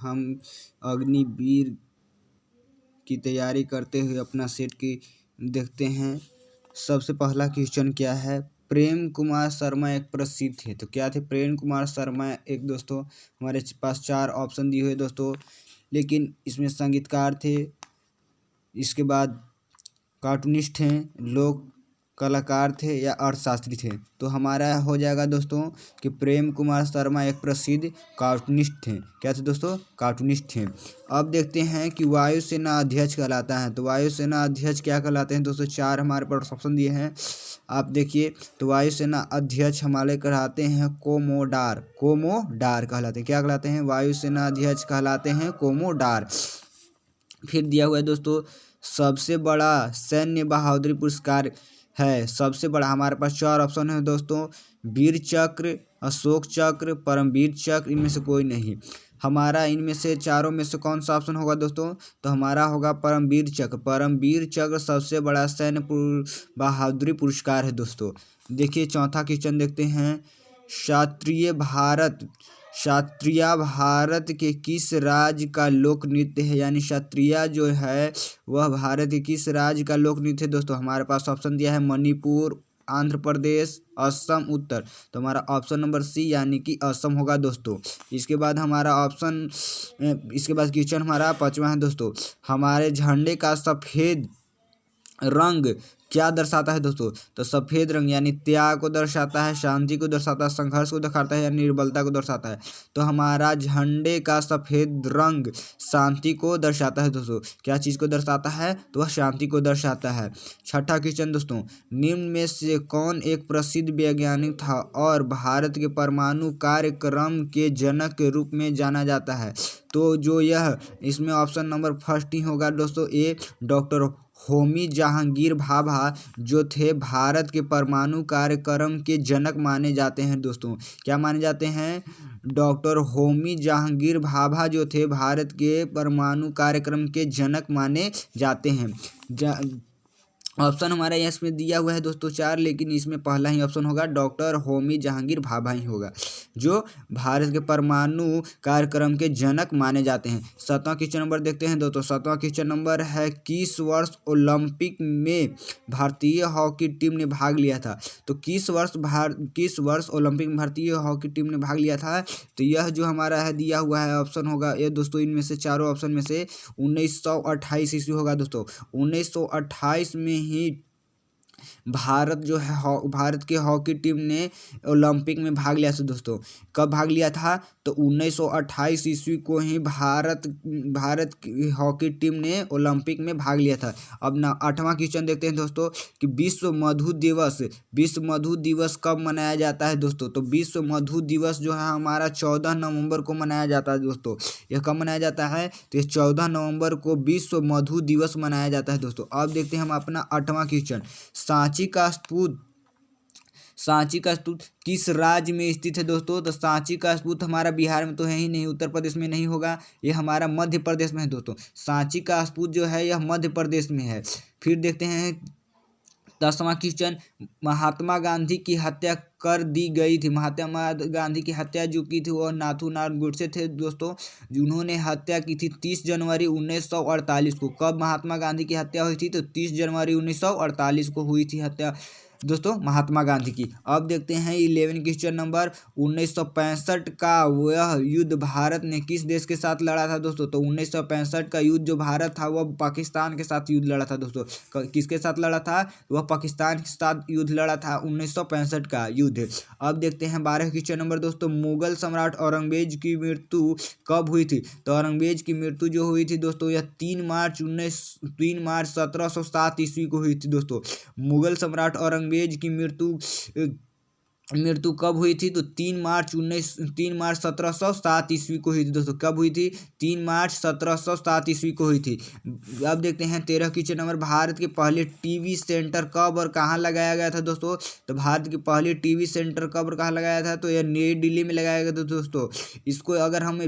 हम अग्निवीर की तैयारी करते हुए अपना सेट की देखते हैं। सबसे पहला क्वेश्चन क्या है, प्रेम कुमार शर्मा एक प्रसिद्ध थे। तो क्या थे प्रेम कुमार शर्मा एक दोस्तों, हमारे पास 4 ऑप्शन दिए हुए दोस्तों, लेकिन इसमें संगीतकार थे, इसके बाद कार्टूनिस्ट हैं, लोक कलाकार थे या अर्थशास्त्री थे। तो हमारा हो जाएगा दोस्तों कि प्रेम कुमार शर्मा एक प्रसिद्ध कार्टूनिस्ट थे। क्या थे दोस्तों? कार्टूनिस्ट थे। अब देखते हैं कि वायुसेना अध्यक्ष कहलाता है। तो वायुसेना अध्यक्ष क्या कहलाते हैं दोस्तों? 4 हमारे पास ऑप्शन दिए हैं, आप देखिए। तो वायुसेना अध्यक्ष हमारे कहलाते हैं कोमोडार। कोमोडार कहलाते हैं। क्या कहलाते हैं? वायुसेना अध्यक्ष कहलाते हैं कोमोडार। फिर दिया हुआ है दोस्तों, सबसे बड़ा सैन्य बहादुरी पुरस्कार है। सबसे बड़ा हमारे पास 4 ऑप्शन है दोस्तों, वीर चक्र, अशोक चक्र, परमवीर चक्र, इनमें से कोई नहीं। हमारा इनमें से चारों में से कौन सा ऑप्शन होगा दोस्तों? तो हमारा होगा परमवीर चक्र। परमवीर चक्र सबसे बड़ा सैन्य बहादुरी पुरस्कार है दोस्तों। देखिए चौथा क्वेश्चन देखते हैं, क्षत्रिय भारत के किस राज्य का लोक नृत्य है? यानी क्षत्रिय जो है वह भारत के किस राज्य का लोक नृत्य है दोस्तों? हमारे पास ऑप्शन दिया है मणिपुर, आंध्र प्रदेश, असम, उत्तर। तो हमारा ऑप्शन नंबर सी यानी कि असम होगा दोस्तों। इसके बाद क्वेश्चन हमारा 5वां है दोस्तों, हमारे झंडे का सफ़ेद रंग क्या दर्शाता है दोस्तों? तो सफ़ेद रंग यानी त्याग को दर्शाता है, शांति को दर्शाता है, संघर्ष को दिखाता है या निर्बलता को दर्शाता है? तो हमारा झंडे का सफ़ेद रंग शांति को दर्शाता है दोस्तों। क्या चीज़ को दर्शाता है? तो वह शांति को दर्शाता है। छठा क्वेश्चन दोस्तों, निम्न में से कौन एक प्रसिद्ध वैज्ञानिक था और भारत के परमाणु कार्यक्रम के जनक के रूप में जाना जाता है? तो जो यह इसमें ऑप्शन नंबर फर्स्ट ही होगा दोस्तों, ए डॉक्टर होमी जहांगीर भाभा जो थे भारत के परमाणु कार्यक्रम के जनक माने जाते हैं दोस्तों। क्या माने जाते हैं? डॉक्टर होमी जहांगीर भाभा जो थे भारत के परमाणु कार्यक्रम के जनक माने जाते हैं। ऑप्शन हमारा इसमें दिया हुआ है दोस्तों 4, लेकिन इसमें पहला ही ऑप्शन होगा, डॉक्टर होमी जहांगीर भाभा ही होगा जो भारत के परमाणु कार्यक्रम के जनक माने जाते हैं। 7वां क्वेश्चन नंबर देखते हैं दोस्तों। 7वां क्वेश्चन नंबर है, किस वर्ष ओलंपिक में भारतीय हॉकी टीम ने भाग लिया था? तो किस वर्ष ओलंपिक में भारतीय हॉकी टीम ने भाग लिया था? तो यह जो हमारा है दिया हुआ है ऑप्शन होगा ये दोस्तों, इनमें से चारों ऑप्शन में से 1928 ईस्वी होगा दोस्तों। 1928 में ही भारत जो है भारत के हॉकी टीम ने ओलंपिक में भाग लिया था दोस्तों। कब भाग लिया था? तो 1928 ईस्वी को ही भारत की हॉकी टीम ने ओलंपिक में भाग लिया था। अब ना 8वां क्वेश्चन देखते हैं दोस्तों कि विश्व मधु दिवस कब मनाया जाता है दोस्तों? तो विश्व मधु दिवस जो है हमारा 14 नवंबर को मनाया जाता है दोस्तों। यह कब मनाया जाता है? तो 14 नवंबर को विश्व मधु दिवस मनाया जाता है दोस्तों। अब देखते हैं हम अपना 8वां क्वेश्चन, सांची का स्तूप किस राज्य में स्थित है दोस्तों? तो सांची का स्तूप हमारा बिहार में तो है ही नहीं, उत्तर प्रदेश में नहीं होगा, ये हमारा मध्य प्रदेश में है दोस्तों। सांची का स्तूप जो है यह मध्य प्रदेश में है। फिर देखते हैं 10वां क्वेश्चन, महात्मा गांधी की हत्या कर दी गई थी। महात्मा गांधी की हत्या जो की थी वह नाथूराम गोडसे थे दोस्तों, जिन्होंने हत्या की थी 30 जनवरी 1948 को। कब महात्मा गांधी की हत्या हुई थी? तो 30 जनवरी 1948 को हुई थी हत्या दोस्तों महात्मा गांधी की। अब देखते हैं 11 क्वेश्चन नंबर, 1965 का वह युद्ध भारत ने किस देश के साथ लड़ा था दोस्तों? तो 1965 का युद्ध जो भारत था वह पाकिस्तान के साथ युद्ध लड़ा था दोस्तों। किसके साथ लड़ा था? वह पाकिस्तान के साथ युद्ध लड़ा था 1965 का युद्ध। अब देखते हैं 12 क्वेश्चन नंबर दोस्तों, मुगल सम्राट औरंगजेब की मृत्यु कब हुई थी? तो औरंगजेब की मृत्यु जो हुई थी दोस्तों यह 3 मार्च 1707 ईस्वी को हुई थी दोस्तों। मुगल सम्राट औरंगजेब की मृत्यु कब हुई थी? तो 3 मार्च 1707 ईस्वी को हुई थी दोस्तों। कब हुई थी? 3 मार्च 1707 ईस्वी को हुई थी। अब देखते हैं 13 क्वेश्चन नंबर, भारत के पहले टीवी सेंटर कब और कहाँ लगाया गया था दोस्तों? तो भारत के पहले टीवी सेंटर कब और कहाँ लगाया था? तो यह नई दिल्ली में लगाया गया था दोस्तों। इसको अगर हम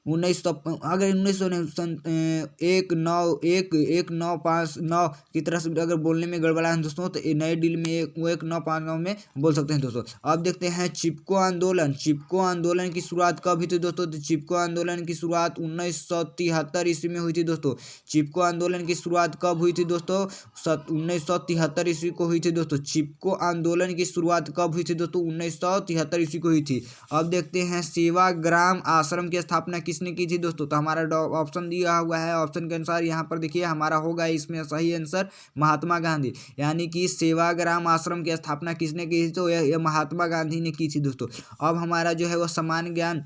अगर 1959 की तरह से अगर बोलने में गड़बड़ा है दोस्तों तो नई दिल्ली में वो 1959 में बोल सकते हैं दोस्तों। अब देखते हैं चिपको आंदोलन की शुरुआत कब हुई थी दोस्तों? तो चिपको आंदोलन की शुरुआत 1973 ईस्वी में हुई थी दोस्तों। चिपको आंदोलन की शुरुआत कब हुई थी दोस्तों? 1973 ईस्वी को हुई थी दोस्तों। चिपको आंदोलन की शुरुआत कब हुई थी दोस्तों? 1973 ईस्वी को हुई थी। अब देखते हैं सेवाग्राम आश्रम की स्थापना किसने की थी दोस्तों? तो हमारा ऑप्शन दिया हुआ है, ऑप्शन के अनुसार यहाँ पर देखिए हमारा होगा इसमें सही आंसर महात्मा गांधी, यानी कि सेवाग्राम आश्रम की स्थापना किसने की थी? तो यह महात्मा गांधी ने की थी दोस्तों। अब हमारा जो है वो समान ज्ञान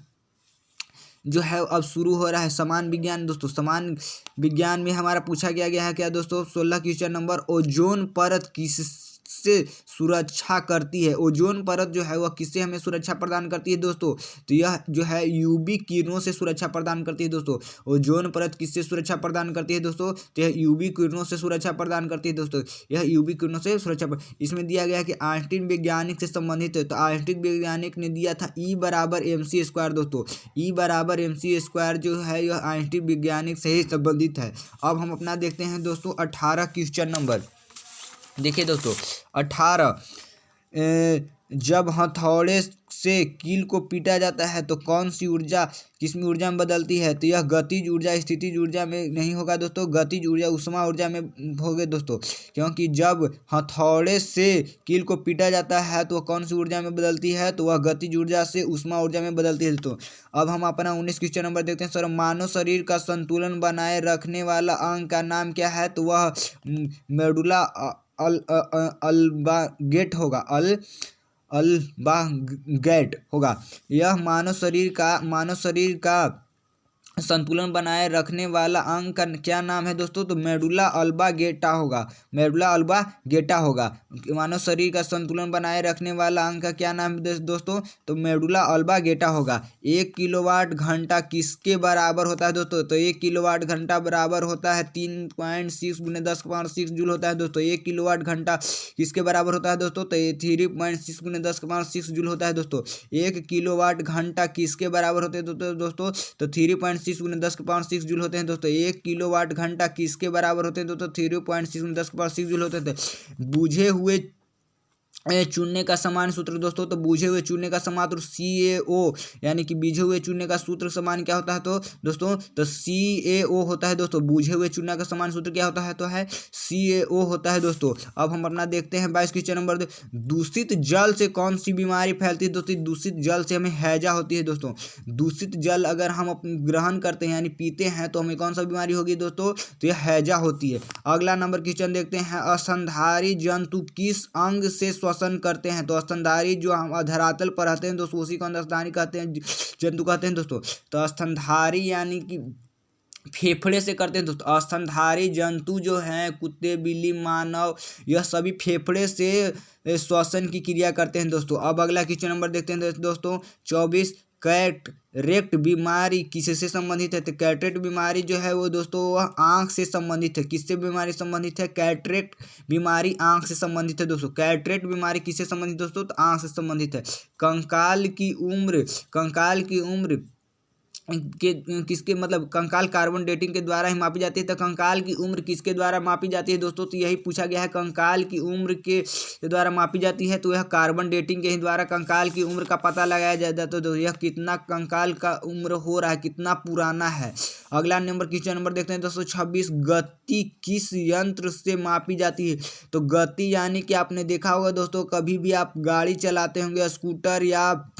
जो है अब शुरू हो रहा है, समान विज्ञान दोस्तों। समान विज्ञान में हमारा पूछा गया है क्या दोस्तों? 16 क्वेश्चन नंबर, ओजोन परत किससे सुरक्षा करती है? ओजोन परत जो है वह किससे हमें सुरक्षा प्रदान करती है दोस्तों? तो यह जो है यूवी किरणों से सुरक्षा प्रदान करती है दोस्तों। ओजोन परत किससे सुरक्षा प्रदान करती है दोस्तों? तो यह यूवी किरणों से सुरक्षा प्रदान करती है दोस्तों। यह यूवी किरणों से सुरक्षा इसमें दिया गया कि आइंस्टीन वैज्ञानिक से संबंधित है, तो आइंस्टीन वैज्ञानिक ने दिया था E बराबर mc² दोस्तों। E बराबर mc² जो है यह आइंस्टीन वैज्ञानिक से ही संबंधित है। अब हम अपना देखते हैं दोस्तों 18 क्वेश्चन नंबर। देखिए दोस्तों 18, जब हथौड़े से कील को पीटा जाता है तो कौन सी ऊर्जा किसमें ऊर्जा में बदलती है? तो यह गतिज ऊर्जा स्थितिज ऊर्जा में नहीं होगा दोस्तों, गतिज ऊर्जा उष्मा ऊर्जा में होगे दोस्तों। क्योंकि जब हथौड़े से कील को पीटा जाता है तो वह कौन सी ऊर्जा में बदलती है? तो वह गतिज ऊर्जा से उष्मा ऊर्जा में बदलती है दोस्तों। अब हम अपना 19 क्वेश्चन नंबर देखते हैं। सर, मानव शरीर का संतुलन बनाए रखने वाला अंग का नाम क्या है? तो वह मेडुला अल्बागेट होगा, अल्बागेट होगा। यह मानव शरीर का संतुलन बनाए रखने वाला अंग का क्या नाम है दोस्तों? तो मेडुला अल्बागेटा होगा, मेडुला अल्बागेटा होगा। मानव शरीर का संतुलन बनाए रखने वाला अंग का क्या नाम है दोस्तों? तो मेडुला अल्बागेटा होगा। 1 किलोवाट घंटा किसके बराबर होता है दोस्तों? तो 1 किलोवाट घंटा बराबर होता है 3.6 × 10⁻6 जूल होता है दोस्तों। 1 किलोवाट घंटा किसके बराबर होता है दोस्तों? तो 3.6 × 10⁻6 जूल होता है दोस्तों। 1 किलोवाट घंटा किसके बराबर होते हैं दोस्तों? तो 3.6 × 10⁻6 जूल होते हैं दोस्तों। 1 किलोवाट घंटा किसके बराबर होते हैं दोस्तों? 3.6 × 10⁻6 जूल होते थे। बूझे हुए चूने का समान सूत्र दोस्तों, तो बूझे हुए चूने का समान CaO, यानी कि बूझे हुए चूने का सूत्र समान क्या होता है तो दोस्तों? तो CaO होता है दोस्तों। बूझे हुए चूना का समान सूत्र क्या होता है? तो है CaO होता है दोस्तों। अब हम अपना देखते हैं 22 क्वेश्चन नंबर। दूषित जल से कौन सी बीमारी फैलती है दोस्तों? दूषित जल से हमें हैजा होती है दोस्तों। दूषित जल अगर हम ग्रहण करते हैं यानी पीते हैं तो हमें कौन सा बीमारी होगी दोस्तों? तो यह हैजा होती है। अगला नंबर क्वेश्चन देखते हैं। स्तनधारी जंतु किस अंग से श्वसन करते हैं? तो स्तनधारी जो हम धरातल पर रहते हैं दोस्तों उसी को स्तनधारी कहते हैं, जंतु कहते हैं दोस्तों। तो स्तनधारी यानी कि फेफड़े से करते हैं दोस्तों। स्तनधारी जंतु जो हैं कुत्ते, बिल्ली, मानव, यह सभी फेफड़े से श्वसन की क्रिया करते हैं दोस्तों। अब अगला क्वेश्चन नंबर देखते हैं दोस्तों 24, कैटरेक्ट बीमारी किससे संबंधित है? तो कैटरेक्ट बीमारी जो है वो दोस्तों वह आंख से संबंधित है। किससे बीमारी संबंधित है? कैटरेक्ट बीमारी आंख से संबंधित है दोस्तों। कैटरेक्ट बीमारी किससे संबंधित दोस्तों? तो आंख से संबंधित है। कंकाल की उम्र किसके मतलब कंकाल कार्बन डेटिंग के द्वारा ही मापी जाती है। तो कंकाल की उम्र किसके द्वारा मापी जाती है दोस्तों? तो यही पूछा गया है, कंकाल की उम्र के द्वारा मापी जाती है। तो यह कार्बन डेटिंग के ही द्वारा कंकाल की उम्र का पता लगाया जाता है। तो यह कितना कंकाल का उम्र हो रहा है, कितना पुराना है। अगला नंबर क्वेश्चन नंबर देखते हैं दोस्तों 26, गति किस यंत्र से मापी जाती है? तो गति यानी कि आपने देखा होगा दोस्तों, कभी भी आप गाड़ी चलाते होंगे, स्कूटर या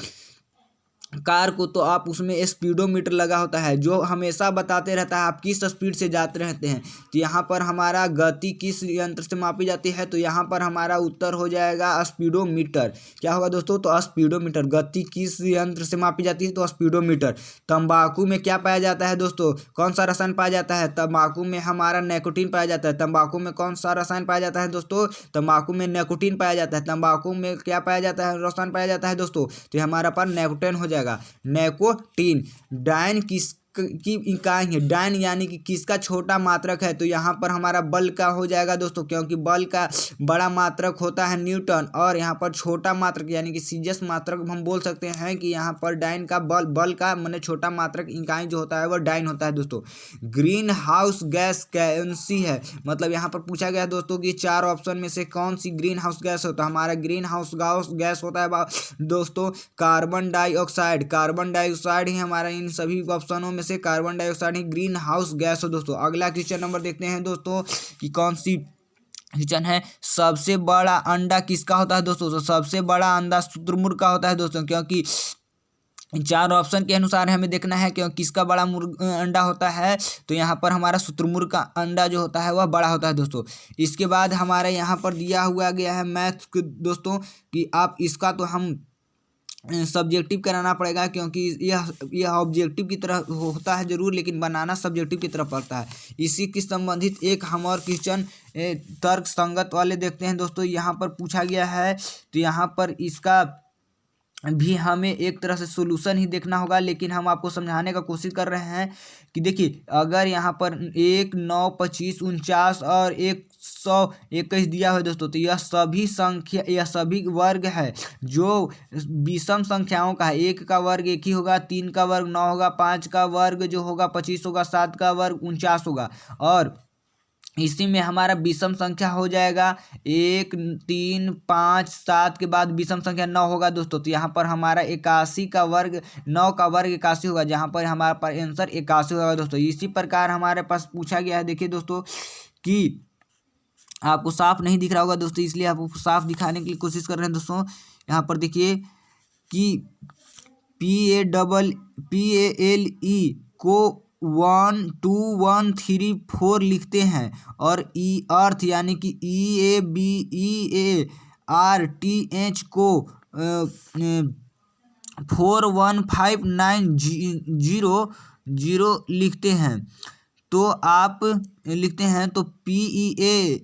कार को, तो आप उसमें स्पीडोमीटर लगा होता है जो हमेशा बताते रहता है आप किस स्पीड से जाते रहते हैं। तो यहाँ पर हमारा गति किस यंत्र से मापी जाती है? तो यहाँ पर हमारा उत्तर हो जाएगा स्पीडोमीटर। क्या होगा दोस्तों? तो स्पीडोमीटर। गति किस यंत्र से मापी जाती है? तो स्पीडोमीटर। तंबाकू में क्या पाया जाता है दोस्तों? कौन सा रसायन पाया जाता है? तंबाकू में हमारा निकोटीन पाया जाता है। तंबाकू में कौन सा रसायन पाया जाता है दोस्तों? तंबाकू में निकोटीन पाया जाता है। तंबाकू में क्या पाया जाता है, रसायन पाया जाता है दोस्तों? तो हमारा पर निकोटीन हो जाएगा, निकोटीन। डायन की इकाई है। डाइन यानी कि किसका छोटा मात्रक है, तो यहाँ पर हमारा बल का हो जाएगा दोस्तों, क्योंकि बल का बड़ा मात्रक होता है न्यूटन, और यहाँ पर छोटा मात्रक यानी कि सीजियस मात्रक हम बोल सकते हैं कि यहाँ पर डाइन का बल का माने छोटा मात्रक इकाई जो होता है वह डाइन होता है दोस्तों। ग्रीन हाउस गैस कौन सी है, मतलब यहाँ पर पूछा गया है दोस्तों कि 4 ऑप्शन में से कौन सी ग्रीन हाउस गैस होता है। हमारा ग्रीन हाउस गैस होता है दोस्तों कार्बन डाइऑक्साइड। कार्बन डाइऑक्साइड ही हमारा इन सभी ऑप्शनों में से कार्बन डाइऑक्साइड ही ग्रीन हाउस गैस हो दोस्तों। अगला क्वेश्चन नंबर देखते हैं दोस्तों कि कौन सी क्वेश्चन है, सबसे बड़ा अंडा किसका होता है दोस्तों। तो सबसे बड़ा अंडा शुतुरमुर्ग का होता है दोस्तों, क्योंकि 4 ऑप्शन के अनुसार हमें देखना है क्योंकि किसका बड़ा अंडा होता है, तो यहाँ पर हमारा शुतुरमुर्ग का अंडा जो होता है वह बड़ा होता है दोस्तों। इसके बाद हमारे यहाँ पर दिया हुआ गया है मैथ दोस्तों कि आप इसका तो हम सब्जेक्टिव कराना पड़ेगा, क्योंकि यह ऑब्जेक्टिव की तरह होता है जरूर, लेकिन बनाना सब्जेक्टिव की तरफ पड़ता है। इसी के संबंधित एक हम और क्वेश्चन तर्क संगत वाले देखते हैं दोस्तों। यहाँ पर पूछा गया है, तो यहाँ पर इसका भी हमें एक तरह से सोल्यूशन ही देखना होगा, लेकिन हम आपको समझाने का कोशिश कर रहे हैं कि देखिए अगर यहाँ पर 1, 9, 25, 49 और 121 दिया है दोस्तों, तो यह सभी संख्या, यह सभी वर्ग है जो विषम संख्याओं का है। 1 का वर्ग 1 ही होगा, 3 का वर्ग 9 होगा, 5 का वर्ग जो होगा 25 होगा, 7 का वर्ग 49 होगा, और इसी में हमारा विषम संख्या हो जाएगा 1, 3, 5, 7 के बाद विषम संख्या 9 होगा दोस्तों। तो यहाँ पर हमारा 81 का वर्ग 9 का वर्ग 81 होगा, जहाँ पर हमारा पर आंसर 81 होगा दोस्तों। इसी प्रकार हमारे पास पूछा गया है, देखिए दोस्तों कि आपको साफ नहीं दिख रहा होगा दोस्तों, इसलिए आपको साफ दिखाने की कोशिश कर रहे हैं दोस्तों। यहाँ पर देखिए कि PALE को 1, 2, 1, 3, 4 लिखते हैं, और अर्थ यानी कि EABEARTH को 41590 लिखते हैं। तो आप लिखते हैं तो PEARL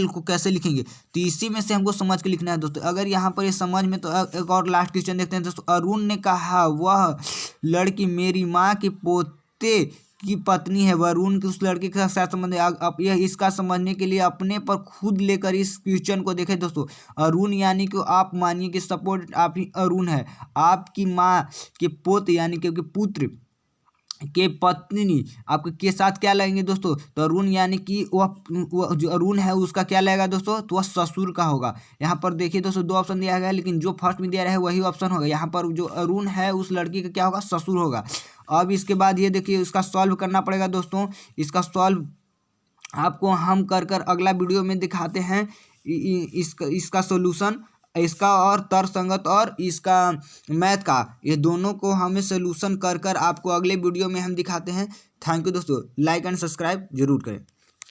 को कैसे लिखेंगे, तो इसी में से हमको समझ के लिखना है दोस्तों। अगर यहाँ पर ये समझ में, तो एक और लास्ट क्वेश्चन देखते हैं दोस्तों। अरुण ने कहा वह लड़की मेरी माँ के पोते की पत्नी है, वरुण की उस लड़के के साथ संबंध है। अब यह इसका समझने के लिए अपने पर खुद लेकर इस क्वेश्चन को देखें दोस्तों। अरुण यानी कि आप मानिए कि सपोर्ट आप ही अरुण है, आपकी माँ के पोते यानी कि पुत्र के पत्नी आपके के साथ क्या लगेंगे दोस्तों, तो अरुण यानी कि वह जो अरुण है उसका क्या लगेगा दोस्तों, तो वह ससुर का होगा। यहाँ पर देखिए दोस्तों 2 ऑप्शन दिया गया है, लेकिन जो फर्स्ट में दिया रहा है वही ऑप्शन होगा। यहाँ पर जो अरुण है उस लड़की का क्या होगा, ससुर होगा। अब इसके बाद ये देखिए इसका सॉल्व करना पड़ेगा दोस्तों। इसका सॉल्व आपको हम कर अगला वीडियो में दिखाते हैं इसका सोल्यूशन, इसका और तर्कसंगत और इसका मैथ का, ये दोनों को हमें सोल्यूशन कर आपको अगले वीडियो में हम दिखाते हैं। थैंक यू दोस्तों, लाइक एंड सब्सक्राइब जरूर करें।